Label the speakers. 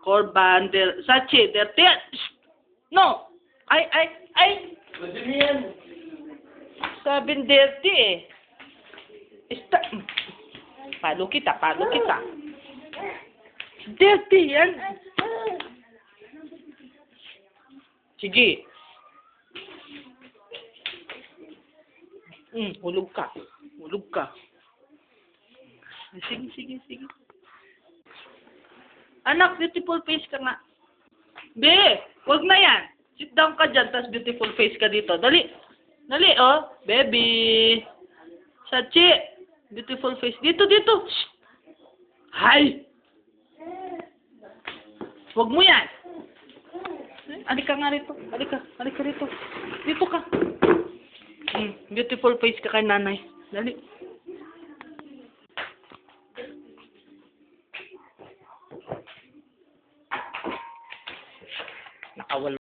Speaker 1: Corban del Sachi del No. Ay. Sabing dirty eh. Palo kita. Dirty yan. Sige. Hulog ka. Sige. Anak, beautiful face ka nga. Be, wag na yan. Sit down ka dyan, tas beautiful face ka dito. Dali, oh. Baby. Sachi. Beautiful face. Dito. Shh. Hay. Wag mo yan. Halika nga rito. Halika rito. Dito ka. Beautiful face ka kay nanay. Dali.